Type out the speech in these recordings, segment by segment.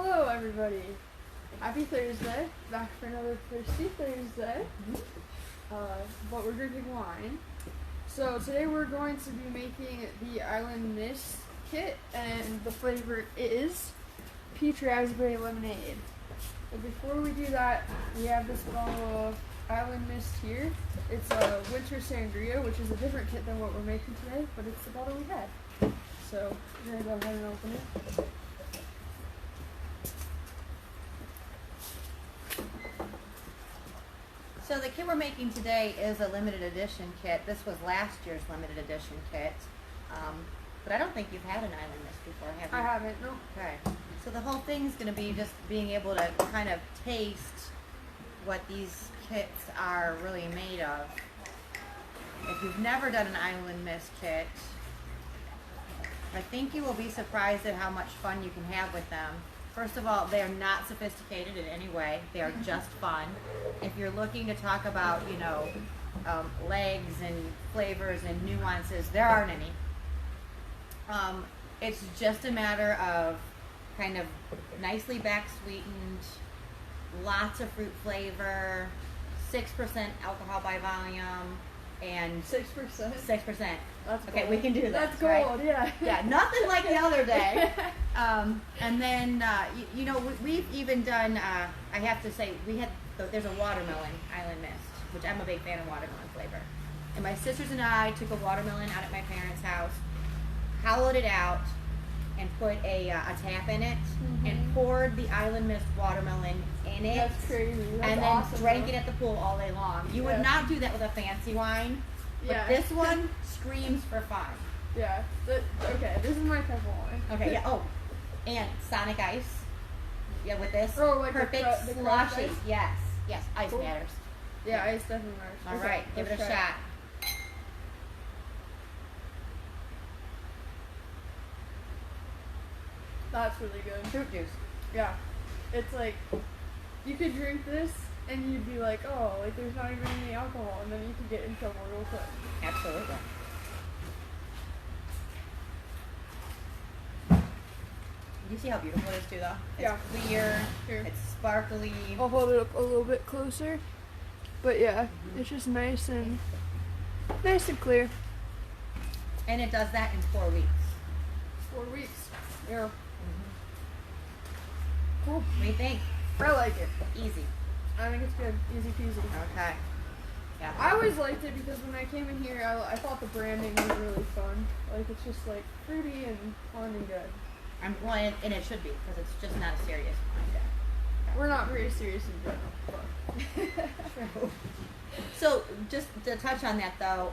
Hello everybody. Happy Thursday. Back for another Thirsty Thursday. But we're drinking wine. So today we're going to be making the Island Mist kit, and the flavor is peach raspberry lemonade. But before we do that, we have this bottle of Island Mist here. It's a winter sangria, which is a different kit than what we're making today, but it's the bottle we had. So we're gonna go ahead and open it. So the kit we're making today is a limited edition kit. This was last year's limited edition kit. But I don't think you've had an Island Mist before, have you? I haven't, no. Okay. So the whole thing's going to be just being able to kind of taste what these kits are really made of. If you've never done an Island Mist kit, I think you will be surprised at how much fun you can have with them. First of all, they are not sophisticated in any way. They are just fun. If you're looking to talk about, legs and flavors and nuances, there aren't any. It's just a matter of kind of nicely back sweetened, lots of fruit flavor, 6% alcohol by volume, and 6%. 6%. That's okay, gold. we can do that. That's gold, right? Yeah. Yeah, nothing like the other day. And then, we've even done, I have to say, there's a watermelon Island Mist, which I'm a big fan of watermelon flavor. And my sisters and I took a watermelon out at my parents' house, hollowed it out, and put a tap in it, and poured the Island Mist watermelon in it. That's crazy. That's and then awesome, drank it at the pool all day long. You would not do that with a fancy wine, but this one screams for fun. Yeah. Okay, this is my type of wine. Okay, yeah. Oh, and Sonic Ice. Yeah, with this. Oh, like perfect the slushy. Yes. Ice cool. matters. Yeah, ice definitely matters. All right, give it a shot. That's really good. Fruit juice. Yeah. It's like, you could drink this and you'd be like, oh, like there's not even any alcohol, and then you could get in trouble real quick. Absolutely. You see how beautiful it is too, though? It's clear. Here. It's sparkly. I'll hold it up a little bit closer. But yeah, it's just nice and clear. And it does that in 4 weeks. 4 weeks. Yeah. Cool. What do you think? I like it. Easy. I think it's good. Easy peasy. Okay. Yeah. I always liked it because when I came in here, I thought the branding was really fun. Like, it's just like fruity and fun and good. And it should be, because it's just not a serious wine. We're not very serious in general. True. So, just to touch on that though,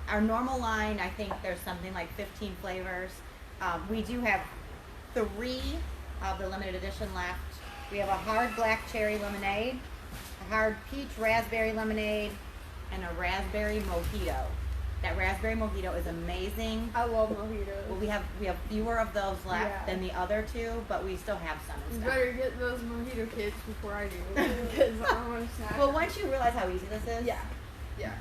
our normal line, I think there's something like 15 flavors. We do have 3 of the limited edition left. We have a hard black cherry lemonade, a hard peach raspberry lemonade, and a raspberry mojito. That raspberry mojito is amazing. I love mojitos. Well, we have fewer of those left than the other 2, but we still have some. You better get those mojito kits before I do, because I want to snack. Well, once you realize how easy this is. Yeah.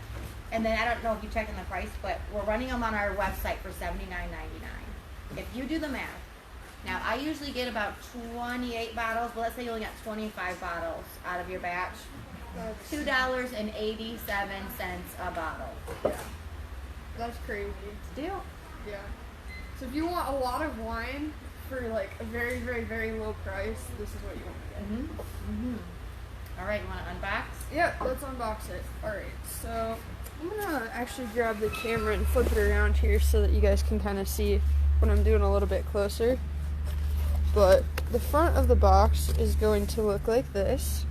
And then I don't know if you checked on the price, but we're running them on our website for $79.99. If you do the math, now I usually get about 28 bottles, but let's say you only got 25 bottles out of your batch. That's $2.87 a bottle. Yeah. That's crazy. Deal. Yeah. So if you want a lot of wine for like a very, very, very low price, this is what you want to get. All right, you want to unbox? Yep, let's unbox it. All right, so I'm gonna actually grab the camera and flip it around here so that you guys can kind of see what I'm doing a little bit closer. But the front of the box is going to look like this.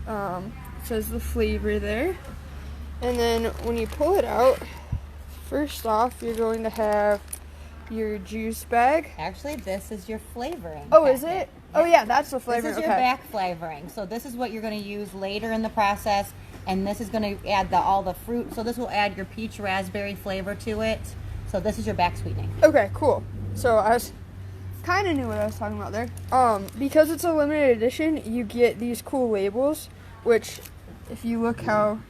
It says the flavor there. And then when you pull it out, first off, you're going to have your juice bag. Actually, this is your flavoring. Oh, is it? Oh, yeah, that's the flavor. This is your back flavoring. So this is what you're going to use later in the process, and this is going to add all the fruit. So this will add your peach raspberry flavor to it. So this is your back sweetening. Okay, cool. So I kind of knew what I was talking about there. Because it's a limited edition, you get these cool labels, which if you look how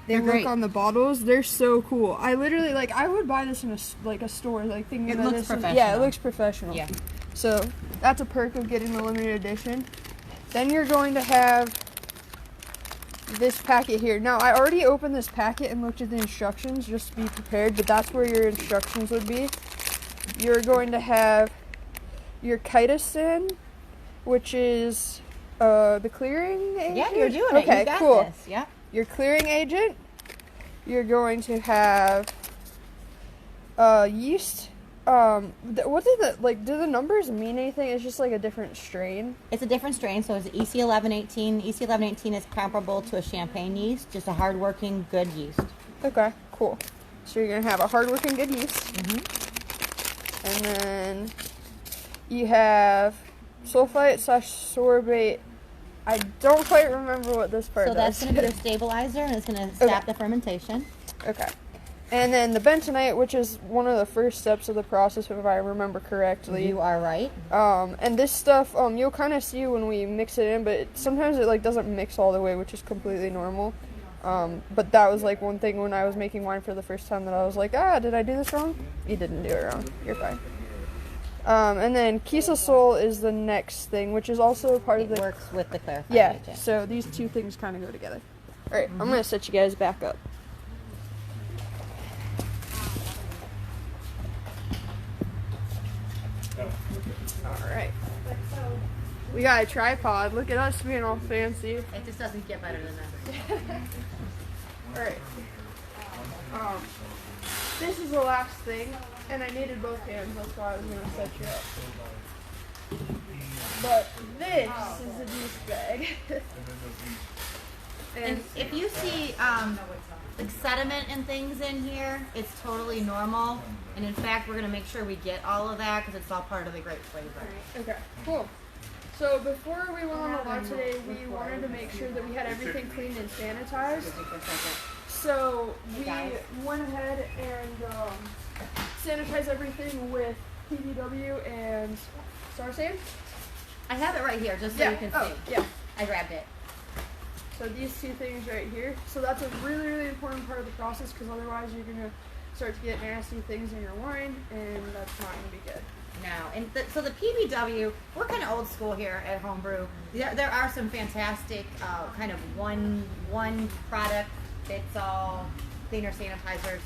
they look on the bottles, they're so cool. I literally, I would buy this in a store, thinking it that looks professional. Yeah, it looks professional. Yeah. So that's a perk of getting the limited edition. Then you're going to have this packet here. Now, I already opened this packet and looked at the instructions just to be prepared, but that's where your instructions would be. You're going to have your chitosan, which is the clearing agent. Yeah, you're doing okay, it. You got cool. this. Yeah. Your clearing agent. You're going to have yeast. What do the numbers mean anything? It's just like a different strain. It's a different strain, so it's EC1118. EC1118 is comparable to a champagne yeast, just a hard-working, good yeast. Okay, cool. So you're gonna have a hard-working, good yeast. And then you have sulfite/sorbate. I don't quite remember what this part So does. that's going to be the stabilizer, and it's going to stop the fermentation. Okay. And then the bentonite, which is one of the first steps of the process, if I remember correctly. You are right. And this stuff, you'll kind of see when we mix it in, but sometimes it doesn't mix all the way, which is completely normal. But that was one thing when I was making wine for the first time that I was like, did I do this wrong? You didn't do it wrong. You're fine. And then Kisasol is the next thing, which is also a part of the... It works with the clarifying agent. So these two things kind of go together. All right, I'm going to set you guys back up. All right. We got a tripod. Look at us being all fancy. It just doesn't get better than that. All right. This is the last thing, and I needed both hands. That's why I was going to set you up. But this is a juice bag. And if you see sediment and things in here, it's totally normal. And in fact, we're going to make sure we get all of that because it's all part of the great flavor. Okay, cool. So before we went on the lot today, we wanted to make sure that we had everything cleaned and sanitized. So we went ahead and sanitized everything with PBW and Star Sand. I have it right here just so you can see. Yeah. I grabbed it. So these two things right here. So that's a really, really important part of the process because otherwise you're going to start to get nasty things in your wine, and that's not going to be good. No, and so the PBW, we're kind of old school here at Homebrew. There are some fantastic kind of one product fits all cleaner sanitizers,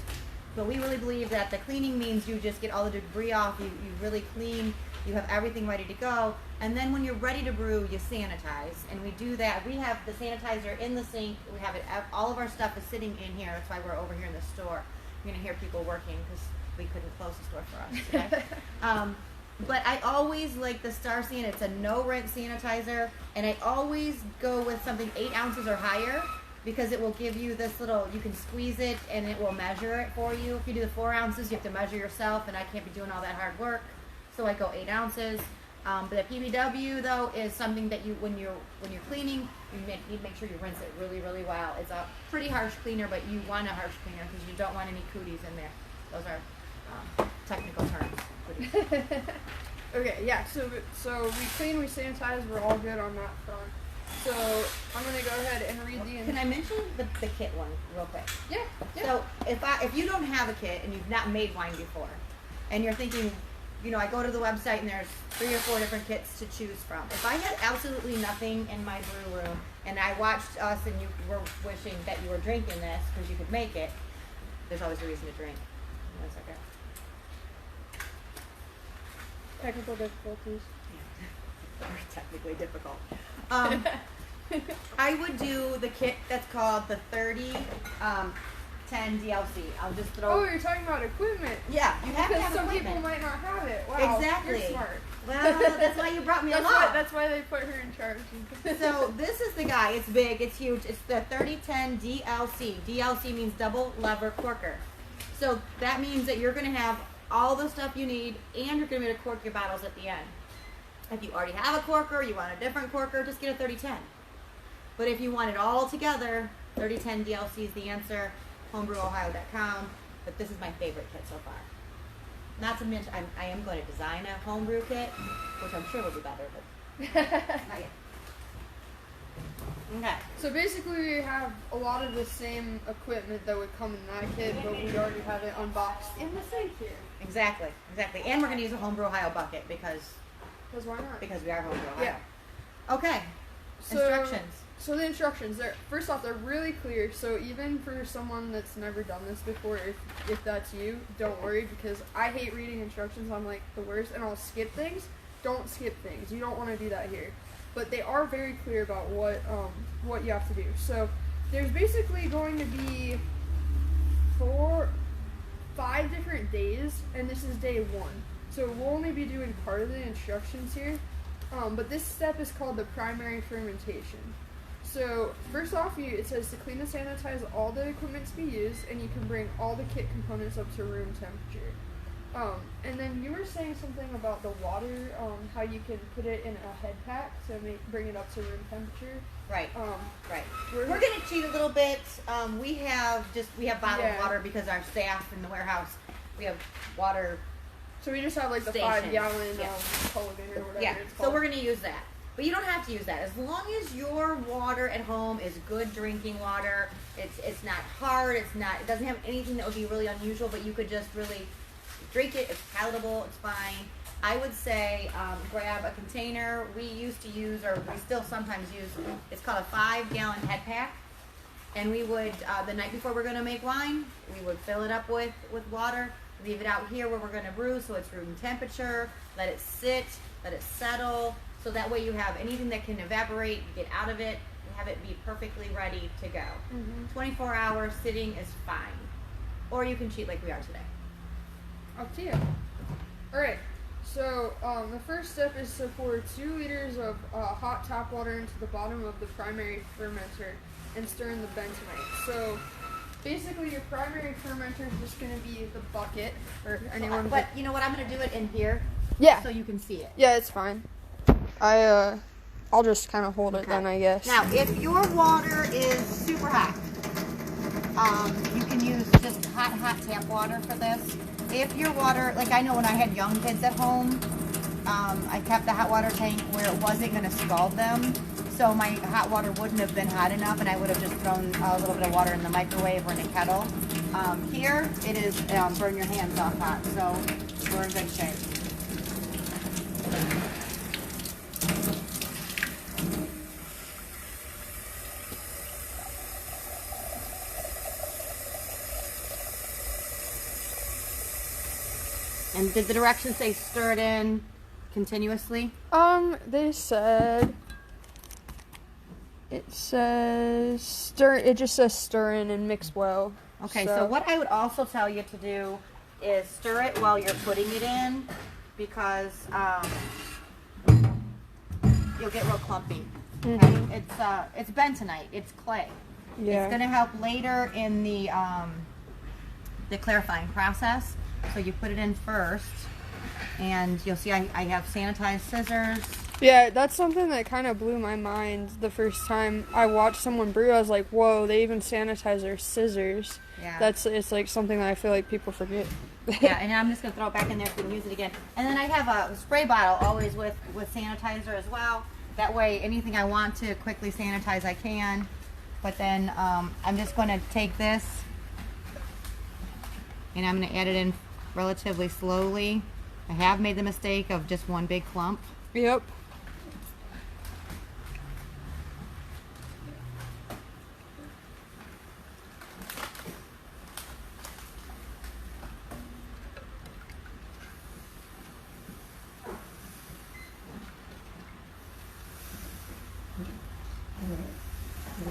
but we really believe that the cleaning means you just get all the debris off, you really clean, you have everything ready to go, and then when you're ready to brew, you sanitize, and we do that. We have the sanitizer in the sink, we have it, all of our stuff is sitting in here, that's why we're over here in the store. You're going to hear people working because we couldn't close the store for us today. But I always like the Star San. It's a no-rinse sanitizer, and I always go with something 8 ounces or higher because it will give you this little, you can squeeze it and it will measure it for you. If you do the 4 ounces, you have to measure yourself, and I can't be doing all that hard work, so I go 8 ounces. But the PBW, though, is something that you, when you're cleaning, you need to make sure you rinse it really, really well. It's a pretty harsh cleaner, but you want a harsh cleaner because you don't want any cooties in there. Those are technical terms. Cooties. Okay, yeah, so we clean, we sanitize, we're all good on that front. So I'm going to go ahead and read the... Can I mention the kit one real quick? Yeah. So if you don't have a kit and you've not made wine before, and you're thinking, I go to the website and there's 3 or 4 different kits to choose from. If I had absolutely nothing in my brew room and I watched us and you were wishing that you were drinking this because you could make it, there's always a reason to drink. 1 second. Technical difficulties. Yeah. Technically difficult. I would do the kit that's called the 30-10 DLC. I'll just throw... Oh, you're talking about equipment. Yeah, you have to have some equipment. people might not have it. Wow, Exactly. You're smart. Well, that's why you brought me along. That's why they put her in charge. So this is the guy. It's big. It's huge. It's the 3010 DLC. DLC means double lever corker. So that means that you're going to have all the stuff you need, and you're going to be able to cork your bottles at the end. If you already have a corker, you want a different corker, just get a 3010. But if you want it all together, 3010 DLC is the answer. HomebrewOhio.com. But this is my favorite kit so far. Not to mention, I am going to design a homebrew kit, which I'm sure will be better, but not yet. Okay. So basically we have a lot of the same equipment that would come in that kit, but we already have it unboxed in the sink here. Exactly. And we're going to use a Homebrew Ohio bucket because why not? Because we are Homebrew Ohio. Yeah. Okay. So, instructions. So the instructions, first off, they're really clear. So even for someone that's never done this before, if that's you, don't worry, because I hate reading instructions. I'm like the worst, and I'll skip things. Don't skip things. You don't want to do that here. But they are very clear about what you have to do. So there's basically going to be 5 different days, and this is day 1. So we'll only be doing part of the instructions here. But this step is called the primary fermentation. So first off, it says to clean and sanitize all the equipment to be used, and you can bring all the kit components up to room temperature. And then you were saying something about the water, how you can put it in a head pack to bring it up to room temperature. Right. Right. We're going to cheat a little bit. We have bottled water because our staff in the warehouse, we have water. So we just have like the 5-gallon Culligan or whatever it's called. So we're going to use that. But you don't have to use that. As long as your water at home is good drinking water, it's not hard, it doesn't have anything that would be really unusual, but you could just really drink it, it's palatable, it's fine. I would say grab a container. We used to use, or we still sometimes use, it's called a 5-gallon head pack. And we would, the night before we're going to make wine, we would fill it up with water, leave it out here where we're going to brew so it's room temperature, let it sit, let it settle, so that way you have anything that can evaporate, you get out of it, and have it be perfectly ready to go. 24 hours sitting is fine. Or you can cheat like we are today. Up to you. Alright, so the first step is to pour 2 liters of hot tap water into the bottom of the primary fermenter and stir in the bentonite. So basically your primary fermenter is just going to be the bucket for anyone. But you know what, I'm going to do it in here so you can see it. Yeah, it's fine. I'll just kind of hold it then, I guess. Now, if your water is super hot, you can use just hot tap water for this. If your water, like I know when I had young kids at home, I kept the hot water tank where it wasn't going to scald them. So my hot water wouldn't have been hot enough, and I would have just thrown a little bit of water in the microwave or in a kettle. Here, it is burn your hands off hot, so we're in good shape. And did the directions say stir it in continuously? They said it says stir. It just says stir in and mix well. Okay, so what I would also tell you to do is stir it while you're putting it in, because you'll get real clumpy. Okay? It's bentonite. It's clay. Yeah. It's going to help later in the clarifying process. So you put it in first, and you'll see I have sanitized scissors. Yeah, that's something that kind of blew my mind the first time I watched someone brew. I was like, whoa, they even sanitize their scissors. Yeah. It's like something that I feel like people forget. Yeah, and I'm just going to throw it back in there so we can use it again. And then I have a spray bottle always with sanitizer as well. That way, anything I want to quickly sanitize, I can. But then I'm just going to take this, and I'm going to add it in relatively slowly. I have made the mistake of just one big clump. Yep.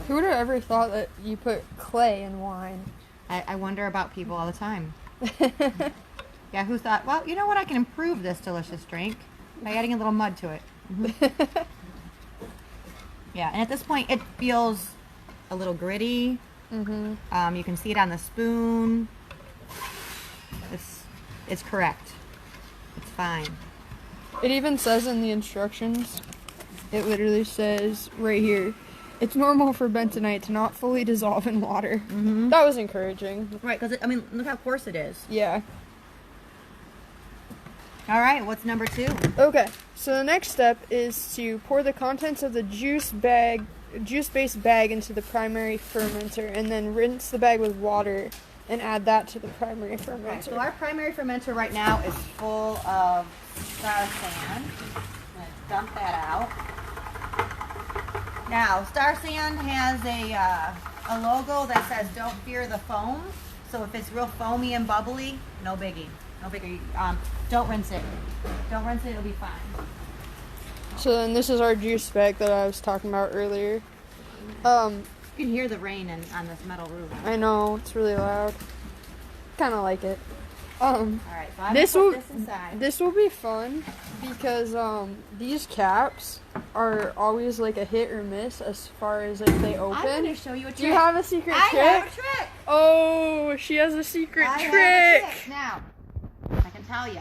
Who would have ever thought that you put clay in wine? I wonder about people all the time. Yeah, who thought, well, you know what, I can improve this delicious drink by adding a little mud to it. Yeah, and at this point it feels a little gritty. You can see it on the spoon. It's correct. It's fine. It even says in the instructions, it literally says right here, it's normal for bentonite to not fully dissolve in water. That was encouraging. Right, because, I mean, look how coarse it is. Yeah. All right, what's number 2? Okay, so the next step is to pour the contents of the juice bag juice-based bag into the primary fermenter, and then rinse the bag with water and add that to the primary fermenter. Okay, so our primary fermenter right now is full of star sand. I'm going to dump that out. Now, star sand has a logo that says "Don't fear the foam." So if it's real foamy and bubbly, no biggie. No biggie. Don't rinse it. Don't rinse it, it'll be fine. So then this is our juice bag that I was talking about earlier. You can hear the rain on this metal roof. I know, it's really loud. Kind of like it. Alright, so I'm going to put this inside. This will be fun because these caps are always like a hit or miss as far as if they open. I'm going to show you a trick. Do you have a secret trick? I have a trick. Oh, she has a secret I trick. have a trick. Now, I can tell you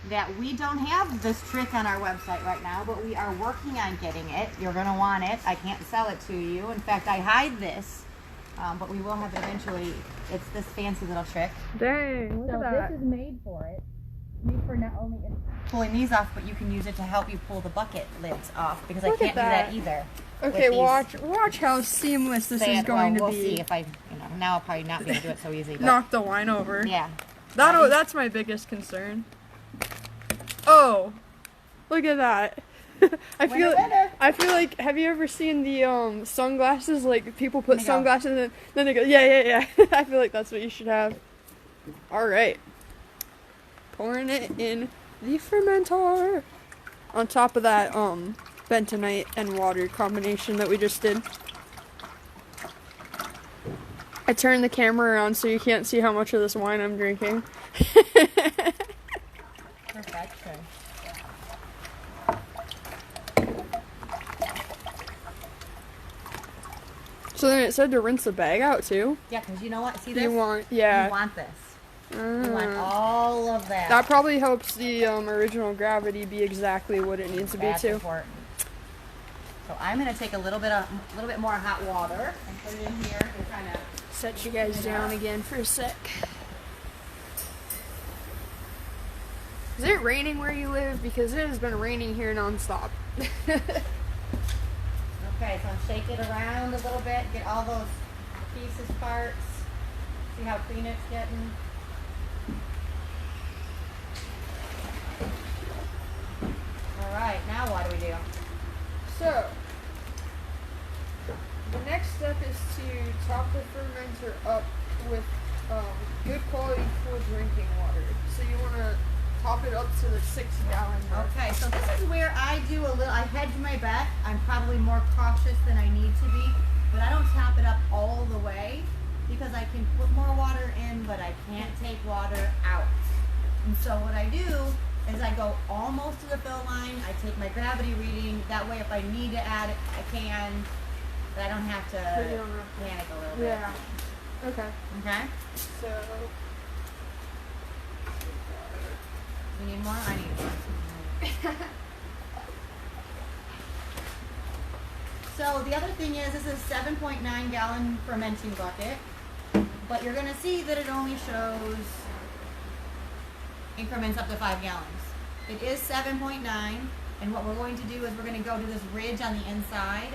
that we don't have this trick on our website right now, but we are working on getting it. You're going to want it. I can't sell it to you. In fact, I hide this, but we will have it eventually. It's this fancy little trick. Dang, look at that. This is made for it. Made for not only pulling these off, but you can use it to help you pull the bucket lids off, because Look I at can't do that either. Okay, watch how seamless this is going to we'll be. see if I, now I'll probably not be able to do it so easy. But Knock the wine over. yeah. That's my biggest concern. Oh, look at that. I feel like, have you ever seen the sunglasses? Like people put sunglasses and then they go, yeah. I feel like that's what you should have. All right. Pouring it in the fermenter. On top of that bentonite and water combination that we just did. I turned the camera around so you can't see how much of this wine I'm drinking. Perfection. So then it said to rinse the bag out too. Yeah, because you know what? See this? You want You want this. You want all of that. That probably helps the original gravity be exactly what it needs to be too. Important. So I'm going to take a little bit more hot water and put it in here and kind of Set you guys down again for a sec. Is it raining where you live? Because it has been raining here nonstop. Okay, so shake it around a little bit, get all those pieces, parts. See how clean it's getting. All right, now what do we do? So, the next step is to top the fermenter up with good quality cool drinking water. So you want to top it up to the 6-gallon mark. Okay, so this is where I hedge my bet. I'm probably more cautious than I need to be, but I don't top it up all the way because I can put more water in, but I can't take water out. And so what I do is I go almost to the fill line, I take my gravity reading, that way if I need to add it, I can, but I don't have to panic a little bit. Yeah. Okay. Okay? So, You need more? I need more. So the other thing is, this is a 7.9-gallon fermenting bucket, but you're going to see that it only shows increments up to 5 gallons. It is 7.9, and what we're going to do is we're going to go to this ridge on the inside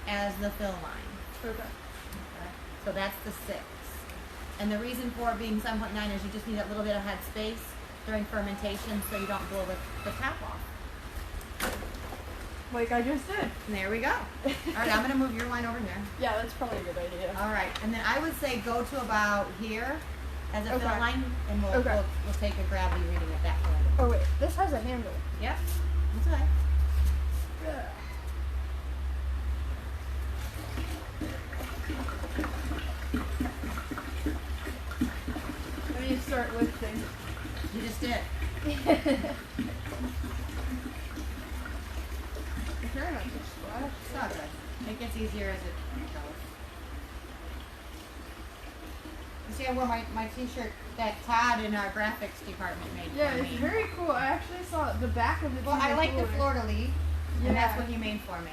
as the fill line. okay. So that's the 6. And the reason for it being 7.9 is you just need a little bit of head space during fermentation so you don't blow the top off. Like I just did. And there we go. All right, I'm going to move your wine over here. Yeah, that's probably a good idea. All right, and then I would say go to about here as a fill line, and we'll take a gravity reading at that point. Oh wait, this has a handle. Yep, that's okay. I need to start lifting. You just did. Try not to splash. It's all good. It gets easier as it goes. You see, I wore my t-shirt that Todd in our graphics department made Yeah, for it's me. very cool. I actually saw the back of it. Well, I like the fleur-de-lis, and that's what he made for me.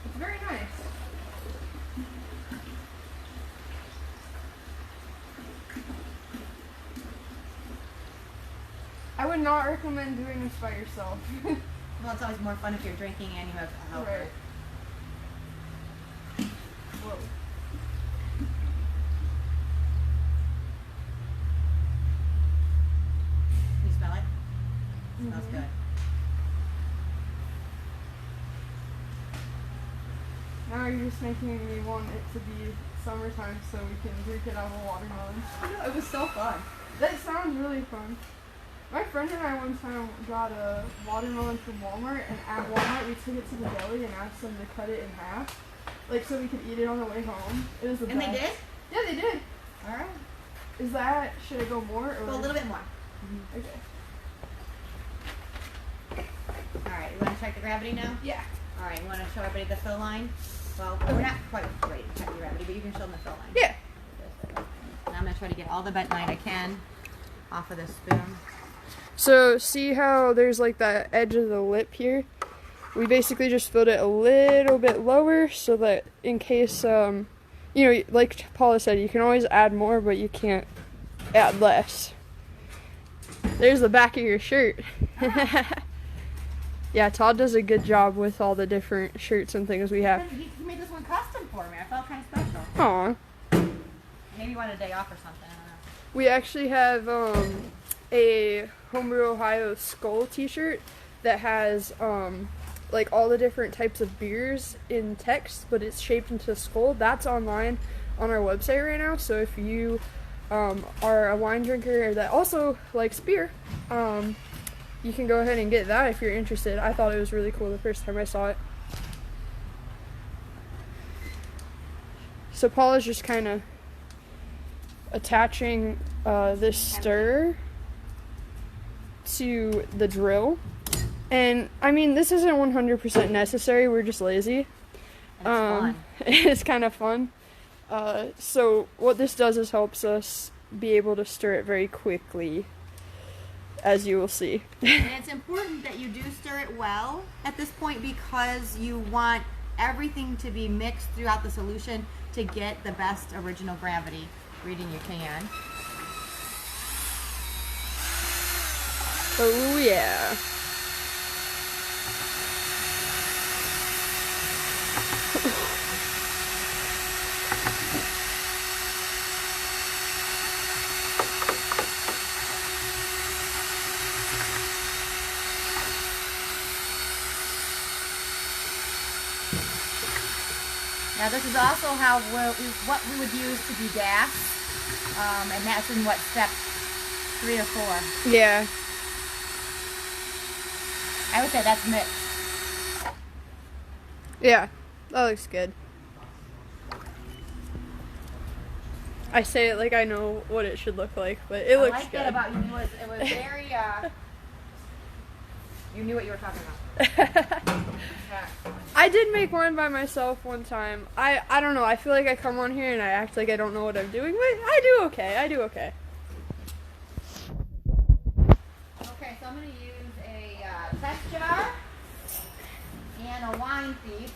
It's very nice. I would not recommend doing this by yourself. Well, it's always more fun if you're drinking and you have a helper. Right. Whoa. You smell it? Smells Mhm. good. Now you're just making me want it to be summertime so we can drink it out of a watermelon. I know, it was so fun. That sounds really fun. My friend and I one time got a watermelon from Walmart, and at Walmart we took it to the deli and asked them to cut it in half, like so we could eat it on the way home. It was the And best. they did? Yeah, they did. Alright. Is that, should I go more or? Go a little bit more. Okay. Alright, you want to check the gravity now? Yeah. Alright, you want to show everybody the fill line? Well, we're not quite ready to check the gravity, but you can show them the fill line. Yeah. And I'm going to try to get all the bentonite I can off of this spoon. So see how there's like that edge of the lip here? We basically just filled it a little bit lower so that in case, you know, like Paula said, you can always add more, but you can't add less. There's the back of your shirt. Yeah, Todd does a good job with all the different shirts and things we have. He made this one custom for me. I felt kind of special. Aw. Maybe you want a day off or something. I don't know. We actually have a Homebrew Ohio Skull t-shirt that has like all the different types of beers in text, but it's shaped into a skull. That's online on our website right now, so if you are a wine drinker that also likes beer, you can go ahead and get that if you're interested. I thought it was really cool the first time I saw it. So Paula's just kind of attaching this stir to the drill. And I mean, this isn't 100% necessary, we're just lazy. And It's kind of fun. So what this does is helps us be able to stir it very quickly, as you will see. And it's important that you do stir it well at this point because you want everything to be mixed throughout the solution to get the best original gravity reading you can. Oh yeah. Now this is also how what we would use to degas, and that's in what, step 3 or 4? Yeah. I would say that's mixed. Yeah. That looks good. I say it like I know what it should look like, but it looks I like good. that about you. It was very, you knew what you were talking about. I did make one by myself one time. I don't know. I feel like I come on here and I act like I don't know what I'm doing, but I do okay. I do okay. Okay, so I'm going to use a test jar and a wine thief.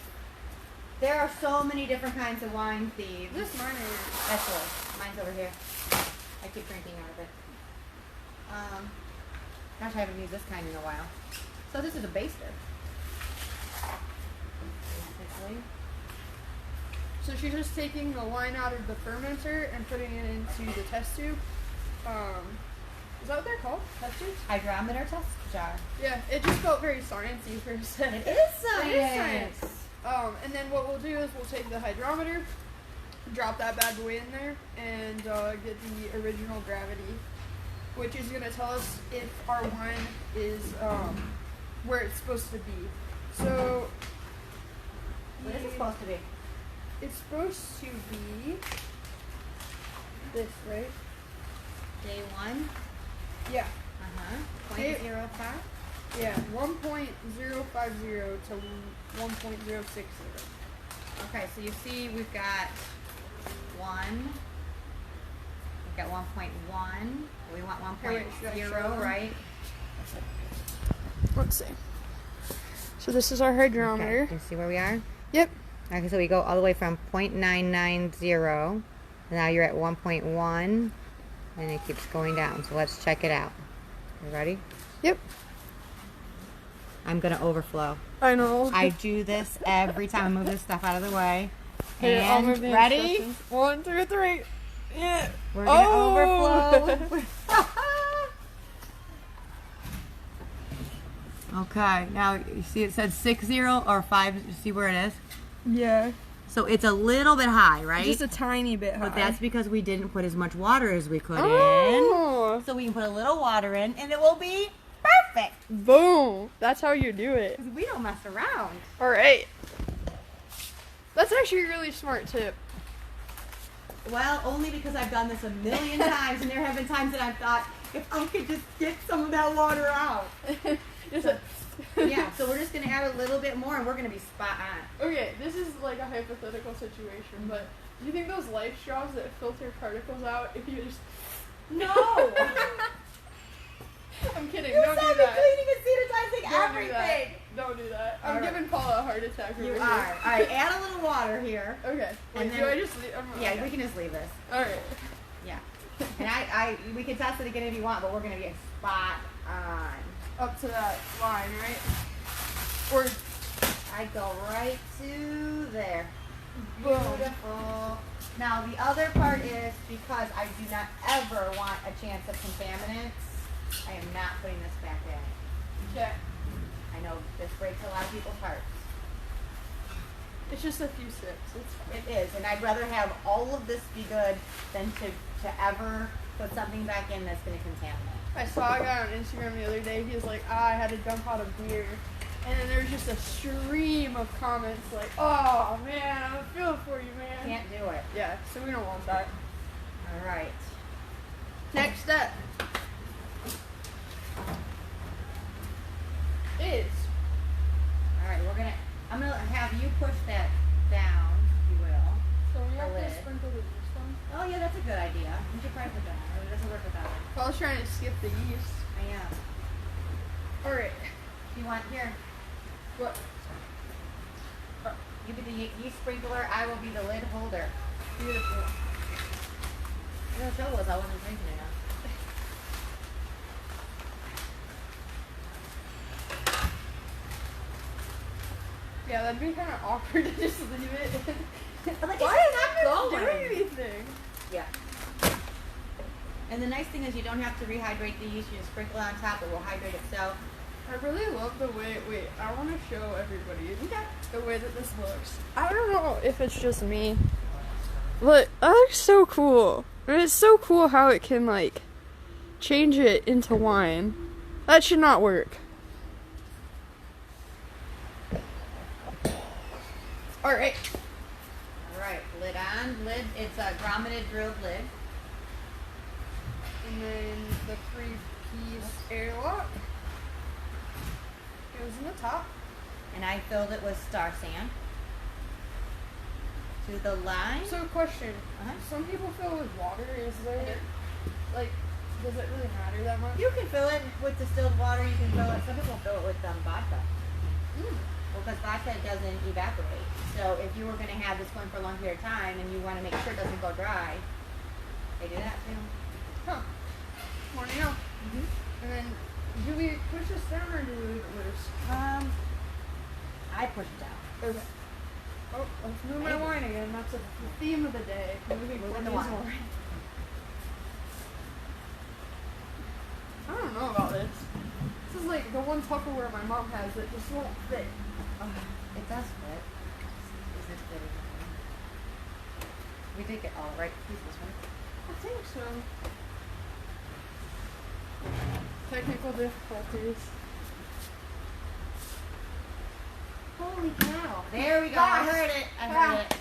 There are so many different kinds of wine thieves. This mine is. That's yours. Mine's over here. I keep drinking out of it. Gosh, I haven't used this kind in a while. So this is a baster. Basically. So she's just taking the wine out of the fermenter and putting it into the test tube. Is that what they're called? Test tubes? Hydrometer test jar. Yeah, it just felt very sciencey for a second. It is science. It is science. And then what we'll do is we'll take the hydrometer, drop that bad boy in there, and get the original gravity, which is going to tell us if our wine is where it's supposed to be. So, What is it supposed to be? it's supposed to be this, right? Day 1. Yeah. Okay. 0.05. Yeah, 1.050 to 1.060. Okay, so you see we've got 1. We've got 1.1. We want Wait, should I show 1.0, them? right? Let's see. So this is our hydrometer. Okay, you see where we are? Yep. Okay, so we go all the way from 0.990, and now you're at 1.1, and it keeps going down. So let's check it out. You ready? Yep. I'm gonna overflow. I know. I do this every time I move this stuff out of the way. Here, I'll And move the ready? instructions. 1, 2, 3. Yeah. We're gonna overflow. Okay, now you see it said 60 or 5. You see where it is? Yeah. So it's a little bit high, right? Just a tiny bit high. But that's because we didn't put as much water as we could in. Oh. So we can put a little water in and it will be perfect. Boom. That's how you do it. Because we don't mess around. All right. That's actually a really smart tip. Well, only because I've done this a million times, and there have been times that I've thought, if I could just get some of that water out. Yeah, so we're just going to add a little bit more, and we're going to be spot on. Okay, this is like a hypothetical situation, but do you think those life straws that filter particles out, if you just... No! I'm kidding, You don't saw do me that. cleaning and sanitizing Don't do everything. that. Don't do that. I'm All right. giving Paula a heart attack over You here. are. All right, add a little water here. Okay. Wait, And do then- I just leave? Yeah, okay. we can just leave this. Alright. Yeah. And we can test it again if you want, but we're going to get spot on. Up to that line, right? Or I go right to there. boom. Beautiful. Now the other part is because I do not ever want a chance of contaminants, I am not putting this back in. Okay. I know this breaks a lot of people's hearts. It's just a few sips. It's fine. It is, and I'd rather have all of this be good than to ever put something back in that's going to contaminate. I saw a guy on Instagram the other day. He was like, I had to dump out a beer. And then there was just a stream of comments like, oh man, I'm feeling for you, man. Can't do it. Yeah, so we don't want that. All right. Next step is All right, I'm going to have you push that down, if you will. so we have The to lid. sprinkle the yeast on. Oh yeah, that's a good idea. You should probably put that on. Or it doesn't work without it. I was trying to skip the yeast. I am. Alright. You want here? What? You be the yeast sprinkler. I will be the lid holder. Beautiful. The show was I wasn't drinking enough. Yeah, that'd be kind of awkward to just leave it. Like, Why it's is not that going? doing anything? Yeah. And the nice thing is you don't have to rehydrate the yeast. You just sprinkle it on top. It will hydrate itself. I really love the way, wait, I want to show everybody the way that this looks. I don't know if it's just me, but that looks so cool. And it's so cool how it can, like, change it into wine. That should not work. Alright. All right, lid on. Lid. It's a grommeted drilled lid. And then the 3-piece airlock goes in the top. And I filled it with star sand. To the line. So, question. Uh-huh. Some people fill with water. Is there, like, does it really matter that much? You can fill it with distilled water. You can fill it. Some people fill it with vodka. Well, because vodka doesn't evaporate. So if you were going to have this one for a long period of time and you want to make sure it doesn't go dry, they do that too. Huh. More to know. And then, do we push this down or do we leave it loose? I push it down. Okay. Oh, let's move my wine again. That's the theme of the day. Moving Moving the Courtney's wine. I don't know about this. This is like the one Tupperware my mom has that just won't fit. It does fit. Is this fitting? We did get all right pieces, right? I think so. Technical difficulties. Holy cow. There we go. I heard it. I heard it.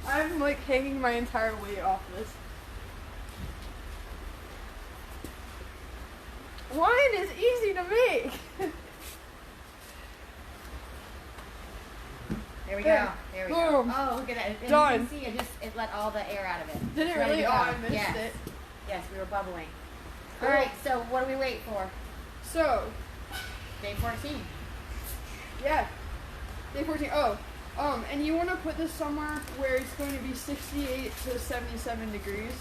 I'm like hanging my entire weight off this. Wine is easy to make. There we go. There we go. Boom. Oh, look at that. And Done. you can see it let all the air out of it. Did it It's ready really? to Oh, go. I missed yes. it. Yes, we were bubbling. Cool. All right, so what do we wait for? So, Day 14. yeah. Day 14. Oh, and you want to put this somewhere where it's going to be 68 to 77 degrees,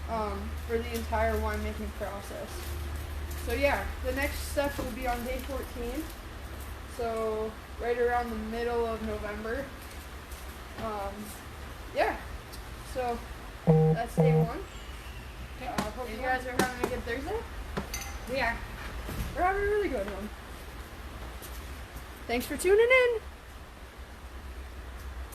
for the entire winemaking process. So yeah, the next step will be on day 14. So right around the middle of November. Yeah. So that's day one. Hope you guys are having a good Thursday. We are. We're having a really good one. Thanks for tuning in.